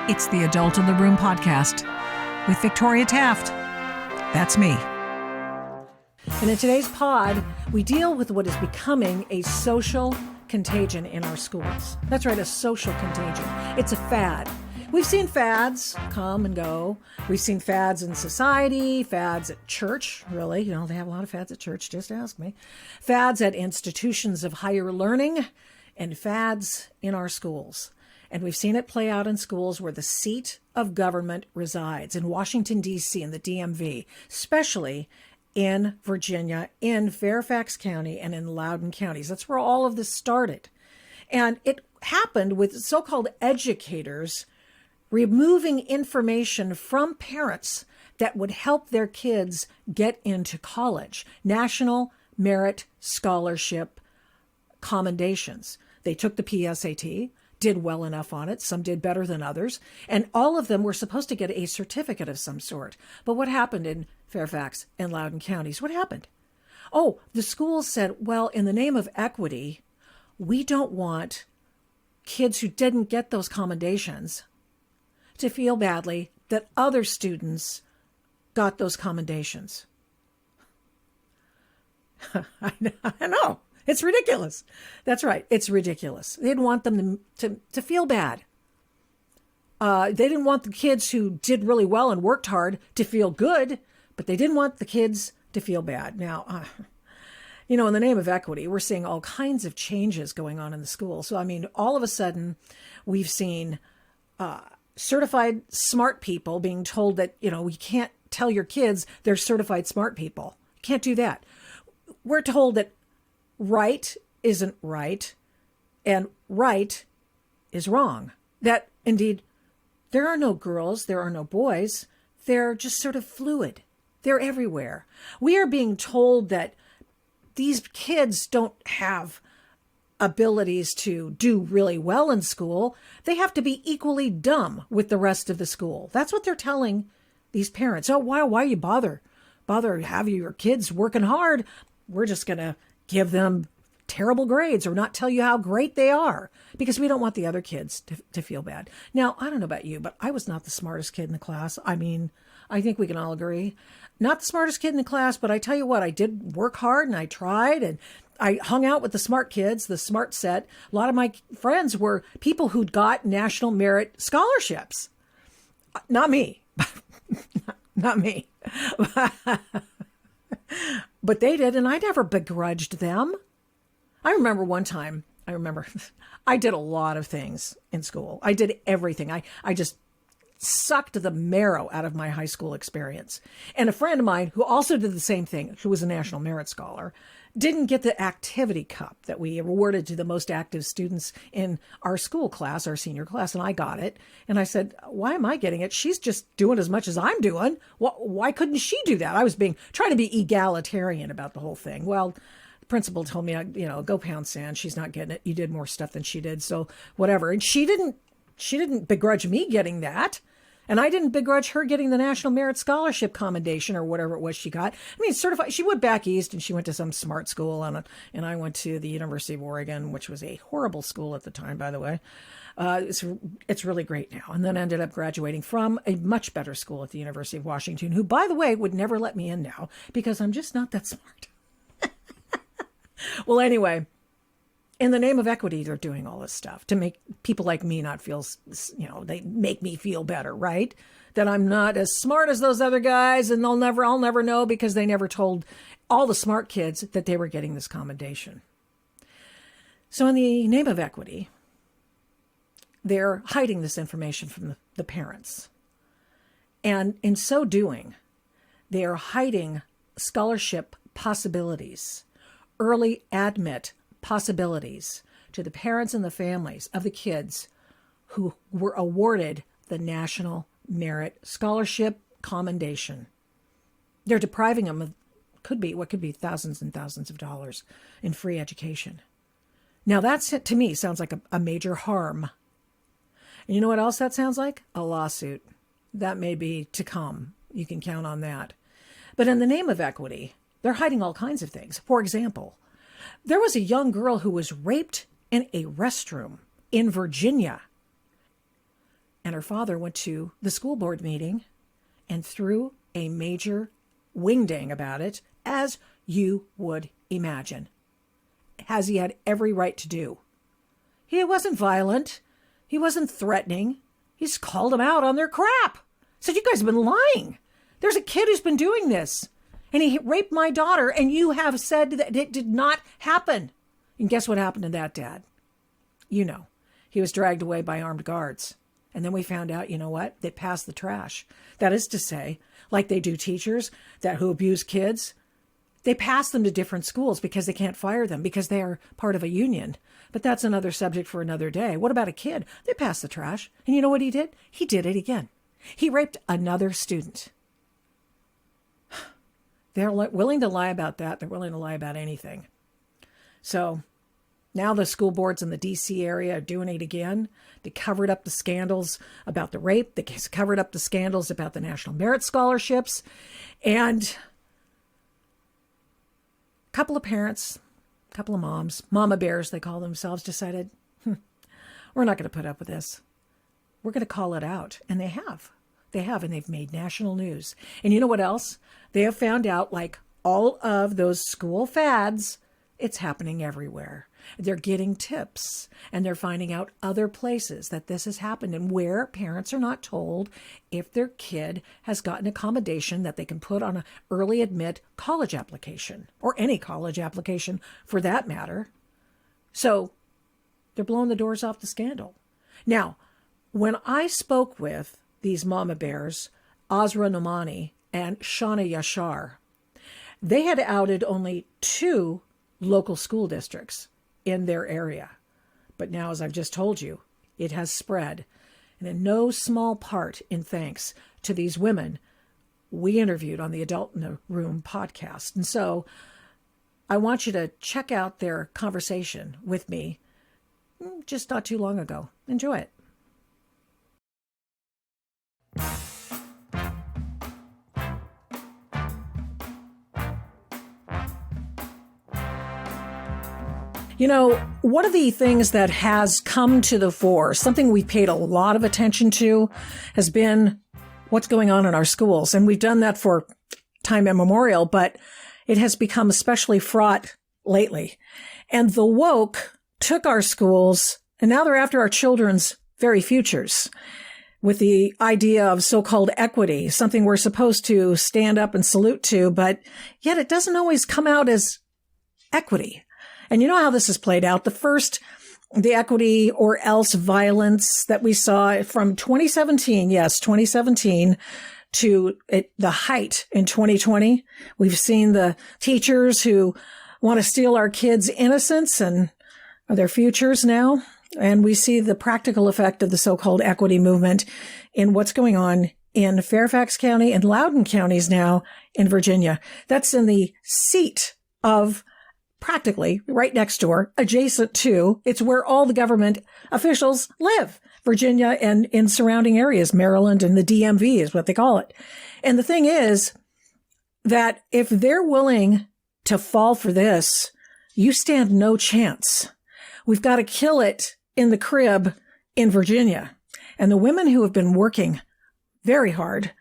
It's the Adult in the Room podcast with Victoria Taft. That's me. And in today's pod, we deal with what is becoming a social contagion in our schools. That's right, a social contagion. It's a fad. We've seen fads come and go. We've seen fads in society, fads at church, really. You know, they have a lot of fads at church, just ask me. Fads at institutions of higher learning, and fads in our schools. And we've seen it play out in schools where the seat of government resides, in Washington, D.C., in the DMV, especially in Virginia, in Fairfax County, and in Loudoun counties. That's where all of this started. And it happened with so-called educators removing information from parents that would help their kids get into college. National Merit Scholarship commendations. They took the PSAT, did well enough on it. Some did better than others. And all of them were supposed to get a certificate of some sort. But what happened in Fairfax and Loudoun counties? What happened? Oh, the schools said, well, in the name of equity, we don't want kids who didn't get those commendations to feel badly that other students got those commendations. I know. It's ridiculous. That's right. It's ridiculous. They didn't want them to feel bad. They didn't want the kids who did really well and worked hard to feel good, but they didn't want the kids to feel bad. Now, in the name of equity, we're seeing all kinds of changes going on in the school. So, all of a sudden, we've seen certified smart people being told that, we can't tell your kids they're certified smart people. Can't do that. We're told that right isn't right, and right is wrong. That, indeed, there are no girls, there are no boys. They're just sort of fluid. They're everywhere. We are being told that these kids don't have abilities to do really well in school. They have to be equally dumb with the rest of the school. That's what they're telling these parents. Oh, why you bother have your kids working hard? We're just going to give them terrible grades or not tell you how great they are because we don't want the other kids to feel bad. Now, I don't know about you, but I was not the smartest kid in the class. I think we can all agree. Not the smartest kid in the class, but I tell you what, I did work hard and I tried and I hung out with the smart kids, the smart set. A lot of my friends were people who'd got national merit scholarships. Not me. Not me. But they did, and I never begrudged them. I remember one time, I did a lot of things in school. I did everything. I just sucked the marrow out of my high school experience. And a friend of mine who also did the same thing, who was a National Merit Scholar, didn't get the activity cup that we awarded to the most active students in our school class, our senior class, and I got it. And I said, why am I getting it? She's just doing as much as I'm doing. Why couldn't she do that? I was trying to be egalitarian about the whole thing. Well, the principal told me, go pound sand. She's not getting it. You did more stuff than she did. So whatever. And she didn't begrudge me getting that. And I didn't begrudge her getting the National Merit Scholarship commendation or whatever it was she got. Certified. She went back east and she went to some smart school, and I went to the University of Oregon, which was a horrible school at the time, by the way. It's really great now. And then ended up graduating from a much better school at the University of Washington, who, by the way, would never let me in now because I'm just not that smart. Well, anyway. In the name of equity, they're doing all this stuff to make people like me not feel, they make me feel better, right? That I'm not as smart as those other guys and I'll never know because they never told all the smart kids that they were getting this commendation. So in the name of equity, they're hiding this information from the parents. And in so doing, they are hiding scholarship possibilities, early admit possibilities to the parents and the families of the kids who were awarded the National Merit Scholarship Commendation. They're depriving them of what could be thousands and thousands of dollars in free education. Now that's, to me, sounds like a major harm. And you know what else that sounds like? A lawsuit. That may be to come. You can count on that. But in the name of equity, they're hiding all kinds of things. For example, there was a young girl who was raped in a restroom in Virginia. And her father went to the school board meeting and threw a major wing-dang about it, as you would imagine, as he had every right to do. He wasn't violent. He wasn't threatening. He just called them out on their crap. Said, you guys have been lying. There's a kid who's been doing this, and he raped my daughter, and you have said that it did not happen. And guess what happened to that dad? You know, he was dragged away by armed guards. And then we found out, you know what? They passed the trash. That is to say, like they do teachers who abuse kids, they pass them to different schools because they can't fire them because they are part of a union. But that's another subject for another day. What about a kid? They passed the trash. And you know what he did? He did it again. He raped another student. They're willing to lie about that. They're willing to lie about anything. So now the school boards in the D.C. area are doing it again. They covered up the scandals about the rape. They covered up the scandals about the National Merit Scholarships. And a couple of parents, a couple of moms, mama bears, they call themselves, decided, we're not going to put up with this. We're going to call it out. And they have. They have, and they've made national news. And you know what else? They have found out, like all of those school fads, it's happening everywhere. They're getting tips, and they're finding out other places that this has happened, and where parents are not told if their kid has gotten accommodation that they can put on an early admit college application, or any college application for that matter. So they're blowing the doors off the scandal. Now, when I spoke with these mama bears, Asra, Nomani, and Shawnna Yashar, they had outed only 2 local school districts in their area. But now, as I've just told you, it has spread. And in no small part in thanks to these women we interviewed on the Adult in the Room podcast. And so I want you to check out their conversation with me just not too long ago. Enjoy it. You know, one of the things that has come to the fore, something we paid a lot of attention to, has been what's going on in our schools. And we've done that for time immemorial, but it has become especially fraught lately. And the woke took our schools, and now they're after our children's very futures with the idea of so-called equity, something we're supposed to stand up and salute to, but yet it doesn't always come out as equity. And you know how this has played out. The equity or else violence that we saw from 2017, yes, 2017 to the height in 2020. We've seen the teachers who want to steal our kids' innocence and their futures now. And we see the practical effect of the so-called equity movement in what's going on in Fairfax County and Loudoun counties now in Virginia. That's in the seat of practically right next door, adjacent to, it's where all the government officials live. Virginia and in surrounding areas, Maryland and the DMV is what they call it. And the thing is that if they're willing to fall for this, you stand no chance. We've got to kill it in the crib in Virginia. And the women who have been working very hard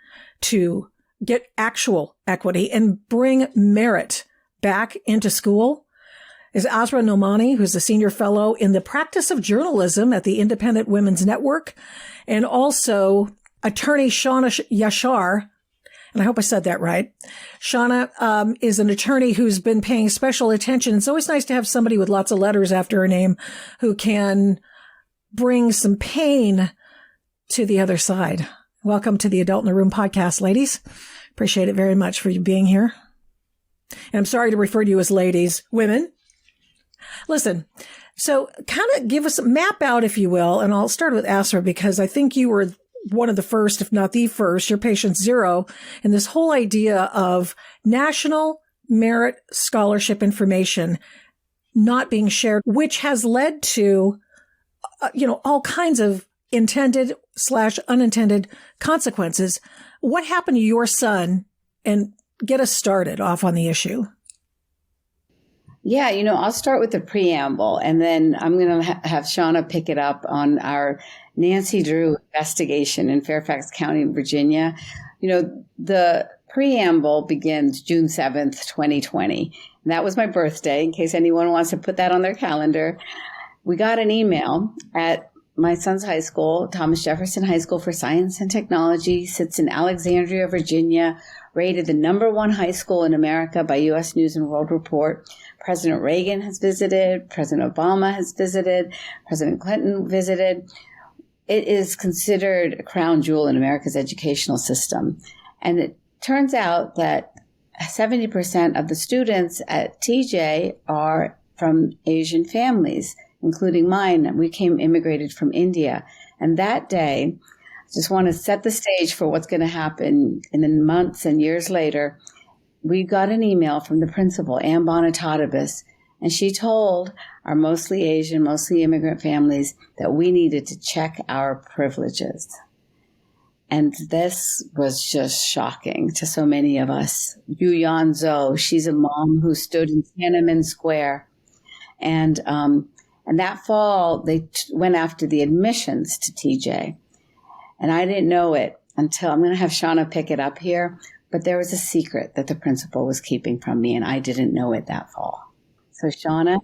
to get actual equity and bring merit back into school is Asra Nomani, who's a senior fellow in the practice of journalism at the Independent Women's Network, and also attorney Shawnna Yashar. And I hope I said that right. Shawnna is an attorney who's been paying special attention. It's always nice to have somebody with lots of letters after her name who can bring some pain to the other side. Welcome to the Adult in the Room podcast, ladies. Appreciate it very much for you being here. And I'm sorry to refer to you as ladies, women. Listen, so kind of give us a map out, if you will, and I'll start with Asra because I think you were one of the first, if not the first, you're patient zero in this whole idea of national merit scholarship information not being shared, which has led to, all kinds of intended/unintended consequences. What happened to your son? And get us started off on the issue. Yeah, I'll start with the preamble, and then I'm going to have Shawnna pick it up on our Nancy Drew investigation in Fairfax County, Virginia. The preamble begins June 7th, 2020. And that was my birthday, in case anyone wants to put that on their calendar. We got an email at my son's high school, Thomas Jefferson High School for Science and Technology, sits in Alexandria, Virginia, rated the #1 high school in America by U.S. News and World Report. President Reagan has visited, President Obama has visited, President Clinton visited. It is considered a crown jewel in America's educational system. And it turns out that 70% of the students at TJ are from Asian families, including mine. We immigrated from India. And that day, I just want to set the stage for what's going to happen in the months and years later. We got an email from the principal, Ann Bonatadabas, and she told our mostly Asian, mostly immigrant families that we needed to check our privileges. And this was just shocking to so many of us. Yu Yan Zhou, she's a mom who stood in Tiananmen Square. And that fall, they went after the admissions to TJ. And I didn't know it until, I'm going to have Shawnna pick it up here, but there was a secret that the principal was keeping from me, and I didn't know it that fall. So Shawnna,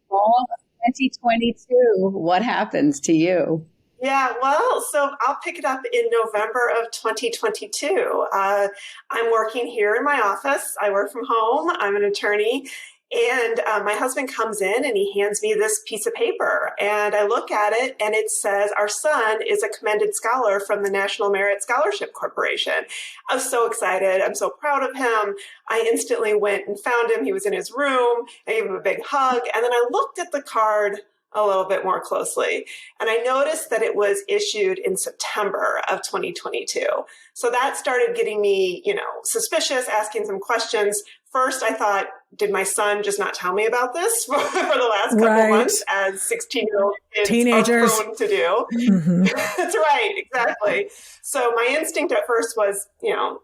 fall of 2022, what happens to you? Yeah, well, so I'll pick it up in November of 2022. I'm working here in my office. I work from home. I'm an attorney. And my husband comes in and he hands me this piece of paper. And I look at it and it says, our son is a commended scholar from the National Merit Scholarship Corporation. I was so excited. I'm so proud of him. I instantly went and found him. He was in his room. I gave him a big hug. And then I looked at the card a little bit more closely. And I noticed that it was issued in September of 2022. So that started getting me, suspicious, asking some questions. First, I thought, did my son just not tell me about this for the last couple months, as 16-year-old kids teenagers are prone to do? Mm-hmm. That's right, exactly. So my instinct at first was,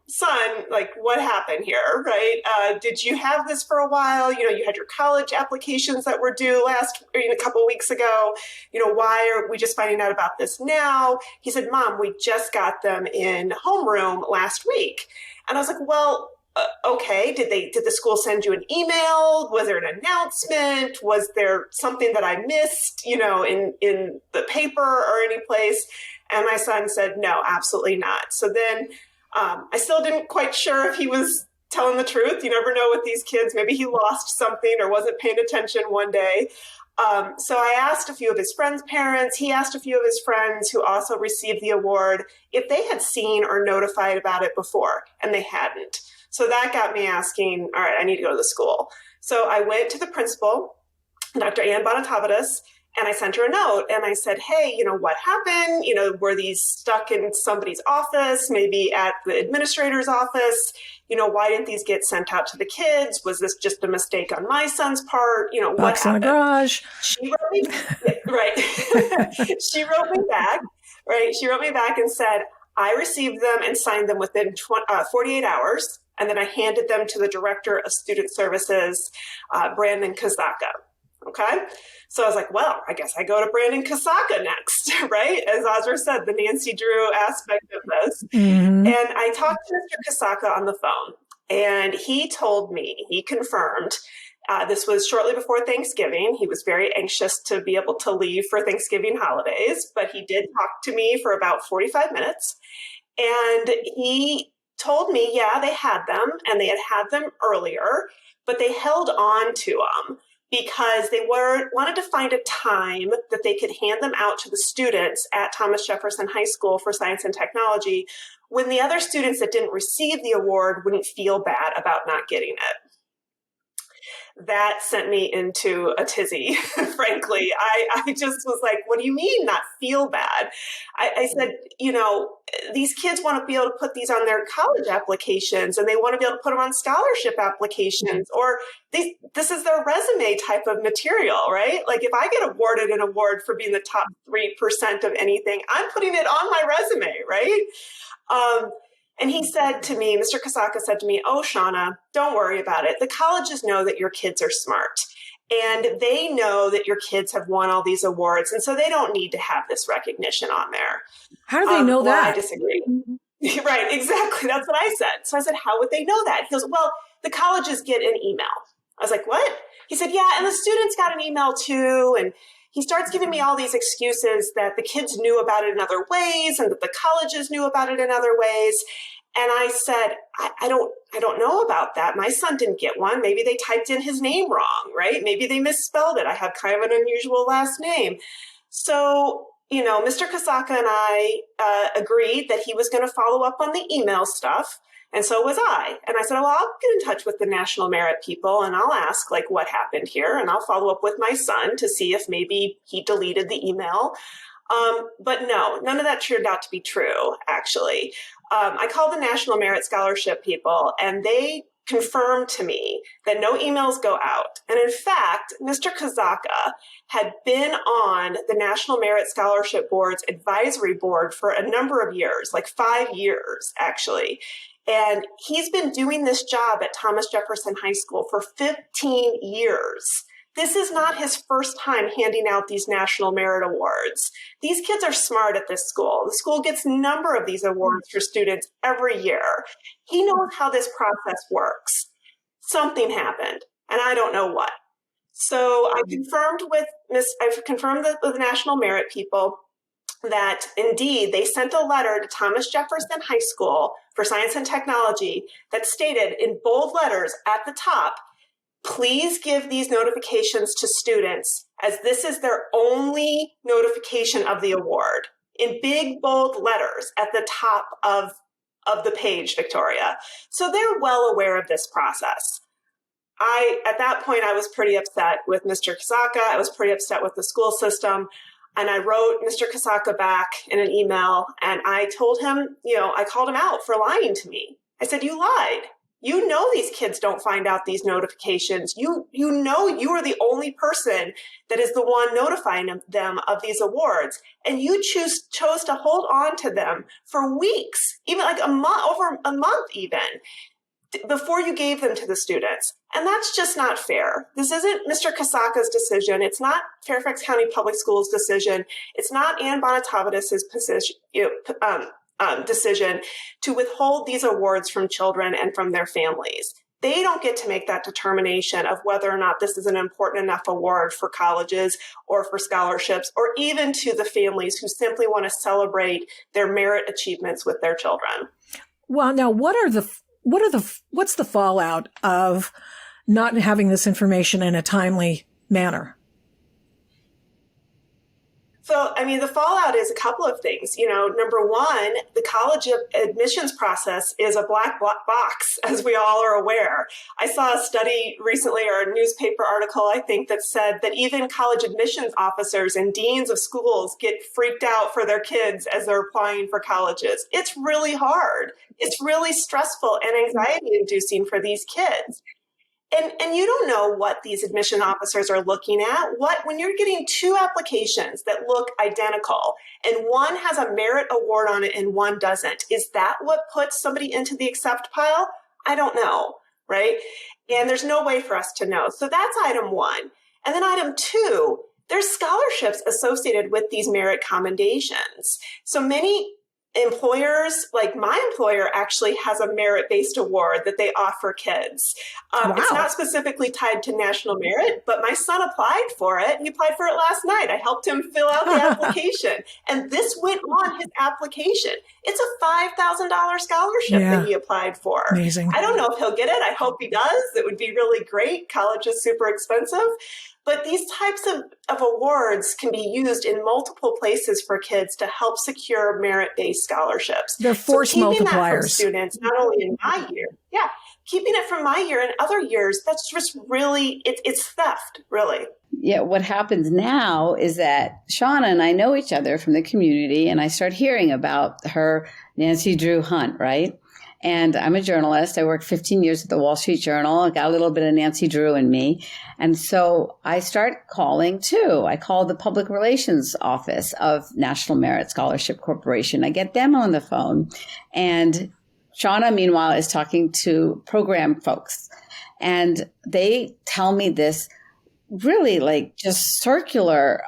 son, like, what happened here, right? Did you have this for a while? You had your college applications that were due a couple weeks ago. Why are we just finding out about this now? He said, Mom, we just got them in homeroom last week. And I was like, well, okay, did the school send you an email? Was there an announcement? Was there something that I missed, in the paper or any place? And my son said, no, absolutely not. So then I still didn't quite sure if he was telling the truth. You never know with these kids. Maybe he lost something or wasn't paying attention one day. So I asked a few of his friends' parents. He asked a few of his friends who also received the award if they had seen or notified about it before, and they hadn't. So that got me asking, all right, I need to go to the school. So I went to the principal, Dr. Ann Bonatadabas, and I sent her a note and I said, hey, what happened? Were these stuck in somebody's office, maybe at the administrator's office? Why didn't these get sent out to the kids? Was this just a mistake on my son's part? What happened? In the garage. She wrote me, right. She wrote me back, right? She wrote me back and said, I received them and signed them within 48 hours. And then I handed them to the Director of Student Services, Brandon Kazaka. Okay. So I was like, well, I guess I go to Brandon Kazaka next, right? As Asra said, the Nancy Drew aspect of this. Mm-hmm. And I talked to Mr. Kazaka on the phone, and he confirmed, this was shortly before Thanksgiving. He was very anxious to be able to leave for Thanksgiving holidays, but he did talk to me for about 45 minutes. And he told me, yeah, they had them and they had them earlier, but they held on to them because they wanted to find a time that they could hand them out to the students at Thomas Jefferson High School for Science and Technology when the other students that didn't receive the award wouldn't feel bad about not getting it. That sent me into a tizzy, frankly. I just was like, what do you mean not feel bad? I said, these kids want to be able to put these on their college applications and they want to be able to put them on scholarship applications, or this is their resume type of material, right? Like if I get awarded an award for being the top 3% of anything, I'm putting it on my resume, right? And he said to me, Mr. Kazaka said to me, oh, Shawnna, don't worry about it. The colleges know that your kids are smart. And they know that your kids have won all these awards. And so they don't need to have this recognition on there. How do they know that? I disagree. Right, exactly. That's what I said. So I said, how would they know that? He goes, well, the colleges get an email. I was like, what? He said, yeah, and the students got an email too. And he starts giving me all these excuses that the kids knew about it in other ways and that the colleges knew about it in other ways. And I said, I don't know about that. My son didn't get one. Maybe they typed in his name wrong, right? Maybe they misspelled it. I have kind of an unusual last name. So, Mr. Kasaka and I agreed that he was going to follow up on the email stuff. And so was I. And I said, well, I'll get in touch with the National Merit people and I'll ask what happened here. And I'll follow up with my son to see if maybe he deleted the email. But no, none of that turned out to be true, actually. I called the National Merit Scholarship people and they confirmed to me that no emails go out. And in fact, Mr. Kasaka had been on the National Merit Scholarship Board's advisory board for a number of years, like 5 years, actually. And he's been doing this job at Thomas Jefferson High School for 15 years. This is not his first time handing out these National Merit Awards. These kids are smart at this school. The school gets a number of these awards for students every year. He knows how this process works. Something happened, and I don't know what. So I've confirmed with the National Merit people that indeed they sent a letter to Thomas Jefferson High School for Science and Technology that stated in bold letters at the top, please give these notifications to students as this is their only notification of the award, in big, bold letters at the top of the page, Victoria. So they're well aware of this process. At that point, I was pretty upset with Mr. Kasaka. I was pretty upset with the school system. And I wrote Mr. Kasaka back in an email and I told him, I called him out for lying to me. I said, you lied. You know these kids don't find out these notifications. You know you are the only person that is the one notifying them of these awards. And you chose to hold on to them for weeks, even like over a month even, before you gave them to the students. And that's just not fair. This isn't Mr. Kasaka's decision. It's not Fairfax County Public Schools' decision. It's not Ann Bonatavadis' decision to withhold these awards from children and from their families. They don't get to make that determination of whether or not this is an important enough award for colleges or for scholarships, or even to the families who simply want to celebrate their merit achievements with their children. Well, now what's the fallout of not having this information in a timely manner? So, the fallout is a couple of things. Number one, the college admissions process is a black box, as we all are aware. I saw a study recently, or a newspaper article, I think, that said that even college admissions officers and deans of schools get freaked out for their kids as they're applying for colleges. It's really hard. It's really stressful and anxiety-inducing for these kids. And you don't know what these admission officers are looking at. When you're getting two applications that look identical and one has a merit award on it and one doesn't, is that what puts somebody into the accept pile? I don't know, right? And there's no way for us to know. So that's item one. And then item two, there's scholarships associated with these merit commendations. So many employers, like my employer, actually has a merit-based award that they offer kids. Wow. It's not specifically tied to national merit, but my son applied for it. He applied for it last night. I helped him fill out the application, and this went on his application. It's a $5,000 scholarship that he applied for. Amazing. I don't know if he'll get it. I hope he does. It would be really great. College is super expensive. But these types of awards can be used in multiple places for kids to help secure merit-based scholarships. They're force multipliers. Keeping that from students, not only in my year, keeping it from my year and other years, that's just really, it's theft, really. Yeah, what happens now is that Shawnna and I know each other from the community, and I start hearing about her Nancy Drew hunt, right? And I'm a journalist. I worked 15 years at the Wall Street Journal. I got a little bit of Nancy Drew in me. And so I start calling too. I call the public relations office of National Merit Scholarship Corporation. I get them on the phone. And Shawnna, meanwhile, is talking to program folks. And they tell me this really like just circular,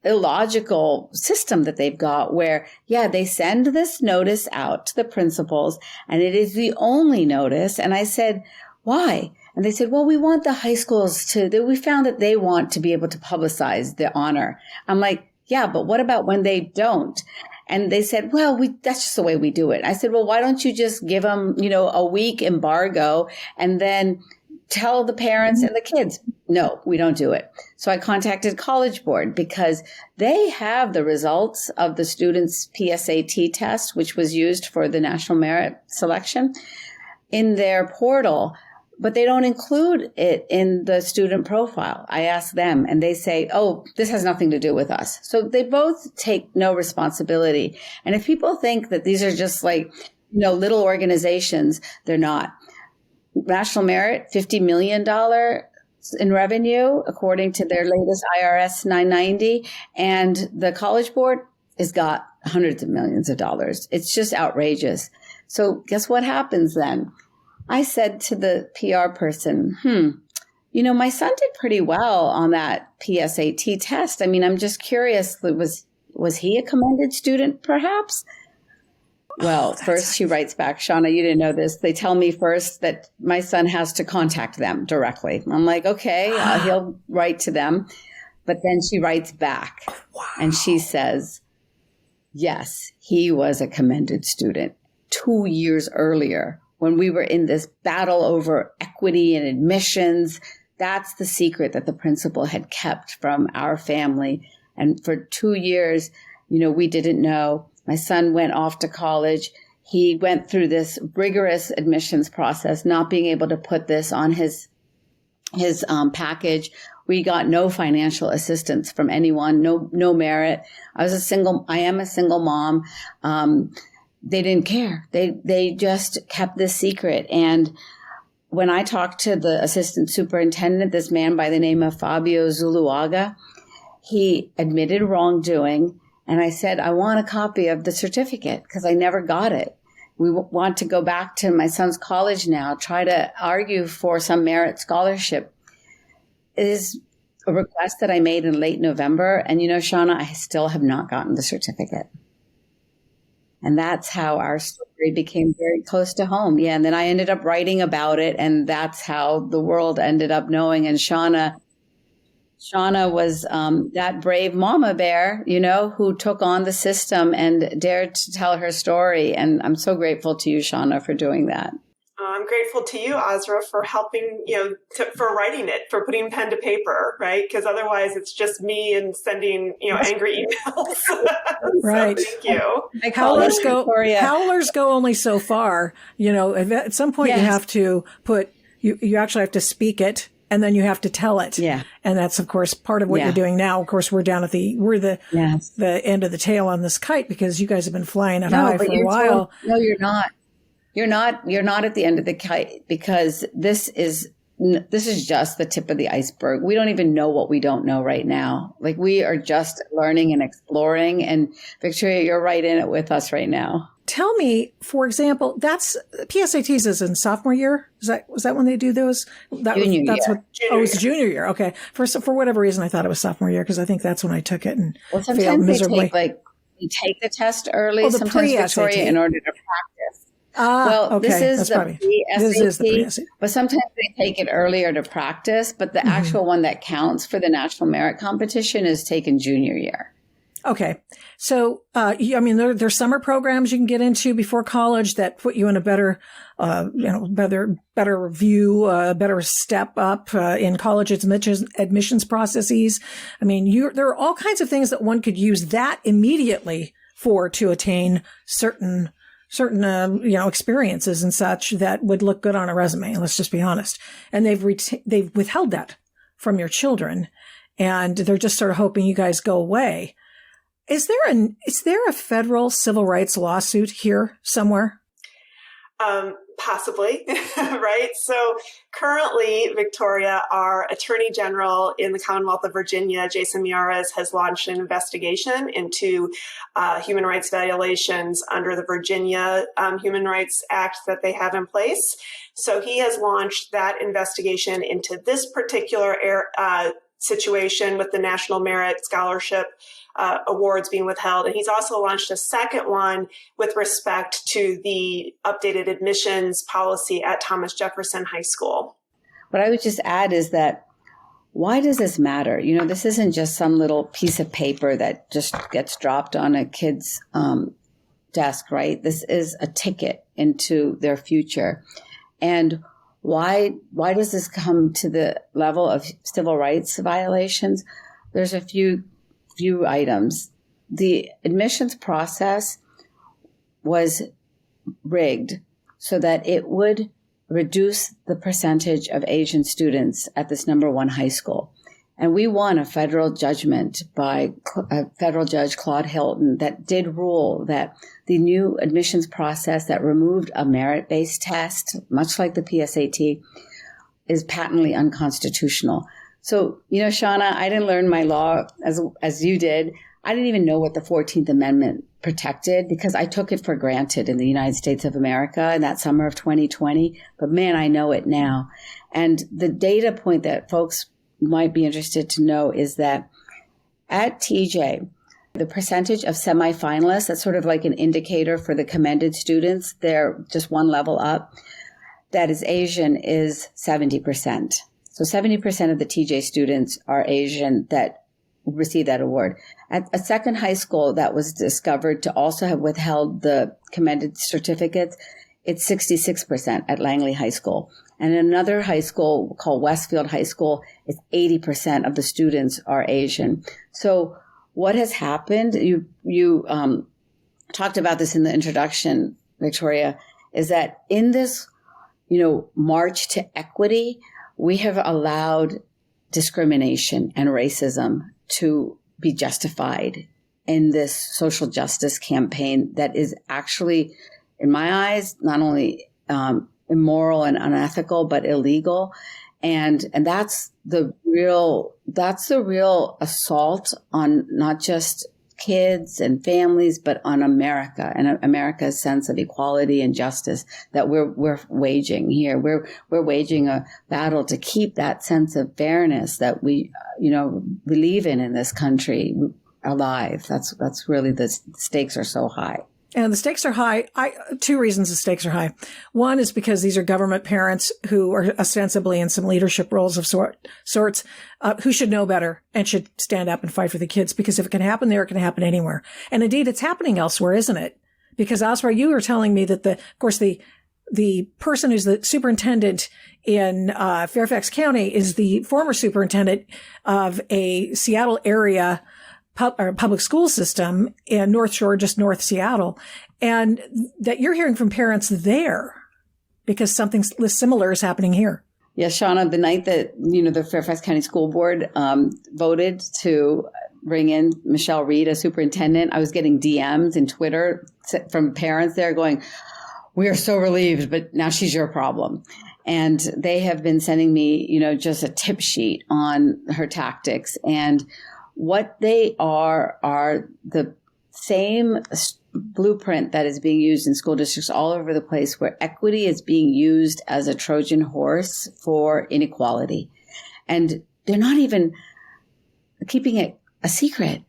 illogical system that they've got where, they send this notice out to the principals and it is the only notice. And I said, why? And they said, well, we want the high schools we found that they want to be able to publicize the honor. I'm like, yeah, but what about when they don't? And they said, well, that's just the way we do it. I said, well, why don't you just give them, a week embargo and then tell the parents and the kids? No, we don't do it. So I contacted College Board because they have the results of the students' PSAT test, which was used for the National Merit Selection, in their portal, but they don't include it in the student profile. I asked them and they say, oh, this has nothing to do with us. So they both take no responsibility. And if people think that these are just like, little organizations, they're not. National Merit, $50 million in revenue, according to their latest IRS 990. And the College Board has got hundreds of millions of dollars. It's just outrageous. So guess what happens then? I said to the PR person, my son did pretty well on that PSAT test. I mean, I'm just curious, was he a commended student perhaps? Well, first she writes back, Shawnna, you didn't know this. They tell me first that my son has to contact them directly. I'm like, okay, he'll write to them. But then she writes back and she says, yes, he was a commended student 2 years earlier when we were in this battle over equity and admissions. That's the secret that the principal had kept from our family. And for 2 years, we didn't know. My son went off to college. He went through this rigorous admissions process, not being able to put this on his package. We got no financial assistance from anyone, no merit. I am a single mom. They didn't care. They just kept this secret. And when I talked to the assistant superintendent, this man by the name of Fabio Zuluaga, he admitted wrongdoing. And I said, I want a copy of the certificate because I never got it. We want to go back to my son's college now, try to argue for some merit scholarship. It is a request that I made in late November. And Shawnna, I still have not gotten the certificate. And that's how our story became very close to home. Yeah. And then I ended up writing about it. And that's how the world ended up knowing. And Shawnna was that brave mama bear, who took on the system and dared to tell her story. And I'm so grateful to you, Shawnna, for doing that. I'm grateful to you, Asra, for helping, for writing it, for putting pen to paper, right? Because otherwise it's just me and sending, angry emails. Right. So thank you. Howlers go only so far. At some point you have to you actually have to speak it. And then you have to tell it. Yeah. And that's, of course, part of what you're doing now. Of course, we're the end of the tail on this kite because you guys have been flying it high for a while. No, you're not. You're not at the end of the kite because this is just the tip of the iceberg. We don't even know what we don't know right now. Like we are just learning and exploring. And Victoria, you're right in it with us right now. Tell me, for example, that's PSATs is in sophomore year. Was that when they do those? Junior year. It's junior year. Okay. For whatever reason, I thought it was sophomore year because I think that's when I took it and failed miserably. You take the test early. Sometimes Victoria in order to practice. Okay. This is the pre-SAT, but sometimes they take it earlier to practice. But the actual one that counts for the national merit competition is taken junior year. Okay. So, there's summer programs you can get into before college that put you in a better, better view, better step up, in college admissions processes. I mean, there are all kinds of things that one could use that immediately to attain certain experiences and such that would look good on a resume. Let's just be honest. And they've withheld that from your children and they're just sort of hoping you guys go away. Is there a federal civil rights lawsuit here somewhere? Possibly, right? So currently, Victoria, our Attorney General in the Commonwealth of Virginia, Jason Miyares, has launched an investigation into human rights violations under the Virginia Human Rights Act that they have in place. So he has launched that investigation into this particular situation with the National Merit Scholarship awards being withheld. And he's also launched a second one with respect to the updated admissions policy at Thomas Jefferson High School. What I would just add is that, why does this matter? You know, this isn't just some little piece of paper that just gets dropped on a kid's desk, right? This is a ticket into their future. And why does this come to the level of civil rights violations? There's a few items. The admissions process was rigged so that it would reduce the percentage of Asian students at this number one high school. And we won a federal judgment by a federal judge, Claude Hilton, that did rule that the new admissions process that removed a merit-based test, much like the PSAT, is patently unconstitutional. So, you know, Shawnna, I didn't learn my law as you did. I didn't even know what the 14th Amendment protected because I took it for granted in the United States of America in that summer of 2020. But man, I know it now. And the data point that folks might be interested to know is that at TJ, the percentage of semifinalists, that's sort of like an indicator for the commended students, they're just one level up, that is Asian, is 70%. So 70% of the TJ students are Asian that receive that award. At a second high school that was discovered to also have withheld the commended certificates, it's 66% at Langley High School. And in another high school called Westfield High School, it's 80% of the students are Asian. So what has happened, you talked about this in the introduction, Victoria, is that in this, march to equity, we have allowed discrimination and racism to be justified in this social justice campaign that is actually, in my eyes, not only immoral and unethical, but illegal. And that's the real assault on not just kids and families, but on America and America's sense of equality and justice that we're waging here. We're waging a battle to keep that sense of fairness that we, believe in this country alive. That's really the stakes are so high. And the stakes are high. Two reasons the stakes are high. One is because these are government parents who are ostensibly in some leadership roles of sorts, who should know better and should stand up and fight for the kids. Because if it can happen there, it can happen anywhere. And indeed, it's happening elsewhere, isn't it? Because Asra, you were telling me that the person who's the superintendent in Fairfax County is the former superintendent of a Seattle area public school system in North Shore, just North Seattle, and that you're hearing from parents there because something similar is happening here. Yes, Shawnna, the night that, the Fairfax County School Board voted to bring in Michelle Reed as superintendent, I was getting DMs in Twitter from parents there going, "We are so relieved, but now she's your problem." And they have been sending me, just a tip sheet on her tactics. And what they are the same blueprint that is being used in school districts all over the place, where equity is being used as a Trojan horse for inequality. And they're not even keeping it a secret.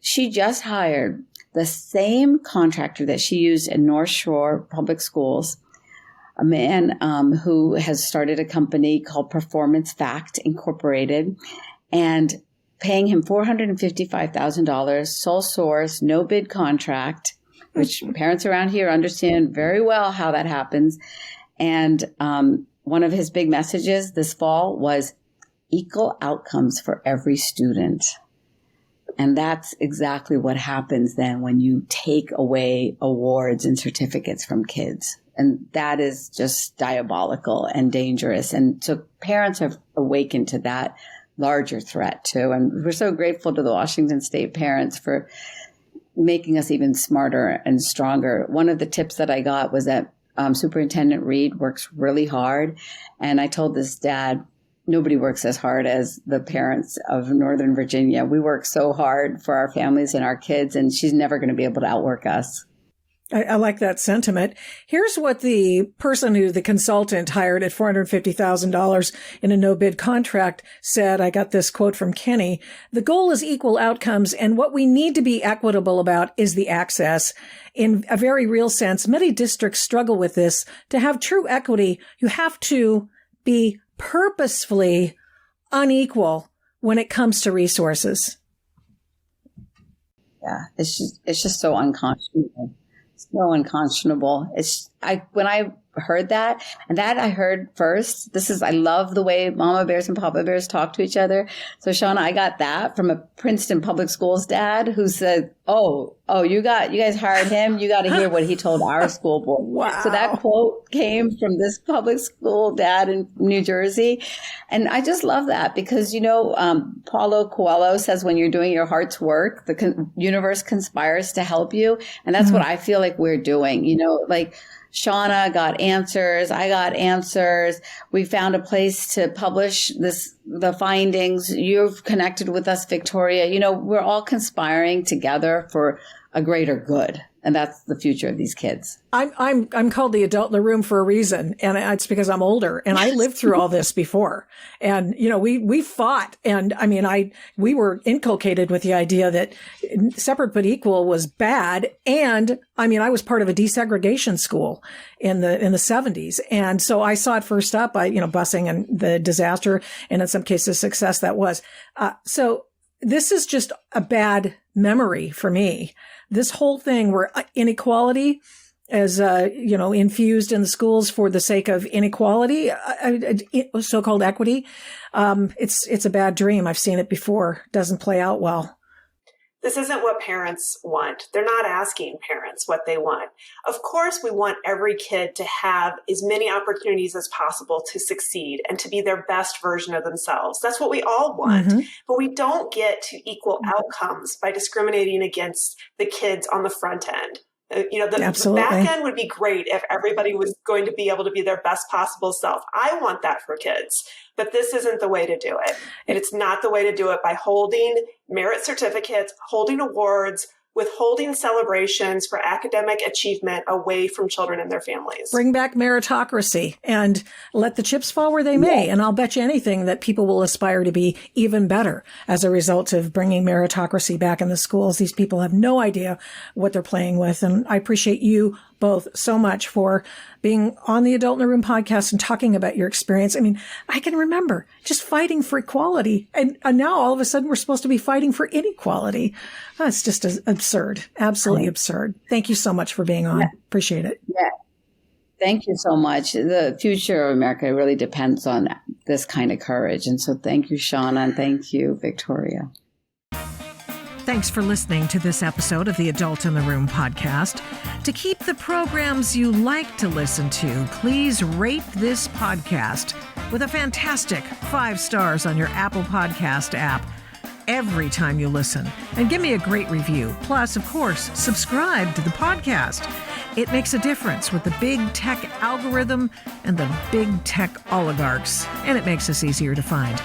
She just hired the same contractor that she used in North Shore Public Schools, a man who has started a company called Performance Fact Incorporated, and paying him $455,000, sole source, no bid contract, which parents around here understand very well how that happens. And one of his big messages this fall was equal outcomes for every student. And that's exactly what happens then when you take away awards and certificates from kids. And that is just diabolical and dangerous. And so parents have awakened to that larger threat too. And we're so grateful to the Washington State parents for making us even smarter and stronger. One of the tips that I got was that Superintendent Reed works really hard. And I told this dad, nobody works as hard as the parents of Northern Virginia. We work so hard for our families and our kids, and she's never going to be able to outwork us. I like that sentiment. Here's what the consultant hired at $450,000 in a no-bid contract said. I got this quote from Kenny. The goal is equal outcomes, and what we need to be equitable about is the access. In a very real sense, many districts struggle with this. To have true equity, you have to be purposefully unequal when it comes to resources. Yeah, it's just so unconscionable. So unconscionable. When I heard that, and that I heard first, I love the way Mama Bears and Papa Bears talk to each other. So Shawnna, I got that from a Princeton Public Schools dad who said, oh, you guys hired him. You got to hear what he told our school board. Wow. So that quote came from this public school dad in New Jersey. And I just love that because, Paulo Coelho says when you're doing your heart's work, the universe conspires to help you. And that's what I feel like we're doing, like Shawnna got answers. I got answers. We found a place to publish the findings. You've connected with us, Victoria. We're all conspiring together for a greater good. And that's the future of these kids. I'm called the adult in the room for a reason. And it's because I'm older and I lived through all this before. And, we fought. And we were inculcated with the idea that separate but equal was bad. And I was part of a desegregation school in the 70s. And so I saw it first up by, busing and the disaster and in some cases success that was. So this is just a bad memory for me. This whole thing where inequality is, infused in the schools for the sake of inequality, so-called equity. It's a bad dream. I've seen it before. Doesn't play out well. This isn't what parents want. They're not asking parents what they want. Of course, we want every kid to have as many opportunities as possible to succeed and to be their best version of themselves. That's what we all want. Mm-hmm. But we don't get to equal outcomes by discriminating against the kids on the front end. The back end would be great if everybody was going to be able to be their best possible self. I want that for kids, but this isn't the way to do it. And it's not the way to do it by holding merit certificates, holding awards, withholding celebrations for academic achievement away from children and their families. Bring back meritocracy and let the chips fall where they may. And I'll bet you anything that people will aspire to be even better as a result of bringing meritocracy back in the schools. These people have no idea what they're playing with. And I appreciate you both so much for being on the Adult in the Room podcast and talking about your experience. I can remember just fighting for equality. And now all of a sudden we're supposed to be fighting for inequality. Oh, it's just absurd. Absolutely absurd. Thank you so much for being on. Yeah. Appreciate it. Yeah. Thank you so much. The future of America really depends on this kind of courage. And so thank you, Shawnna, and thank you, Victoria. Thanks for listening to this episode of the Adult in the Room podcast. To keep the programs you like to listen to, please rate this podcast with a fantastic 5 stars on your Apple Podcast app every time you listen. And give me a great review. Plus, of course, subscribe to the podcast. It makes a difference with the big tech algorithm and the big tech oligarchs, and it makes us easier to find.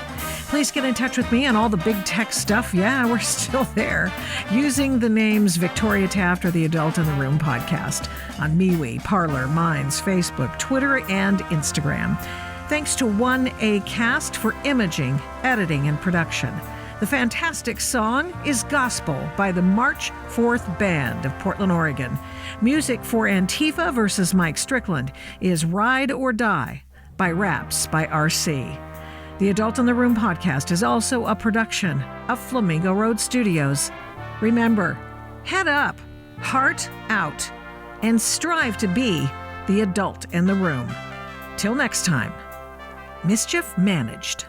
Please get in touch with me on all the big tech stuff. Yeah, we're still there. Using the names Victoria Taft or the Adult in the Room podcast on MeWe, Parler, Minds, Facebook, Twitter, and Instagram. Thanks to 1A Cast for imaging, editing, and production. The fantastic song is Gospel by the March 4th Band of Portland, Oregon. Music for Antifa versus Mike Strickland is Ride or Die by Raps by RC. The Adult in the Room podcast is also a production of Flamingo Road Studios. Remember, head up, heart out, and strive to be the adult in the room. Till next time, mischief managed.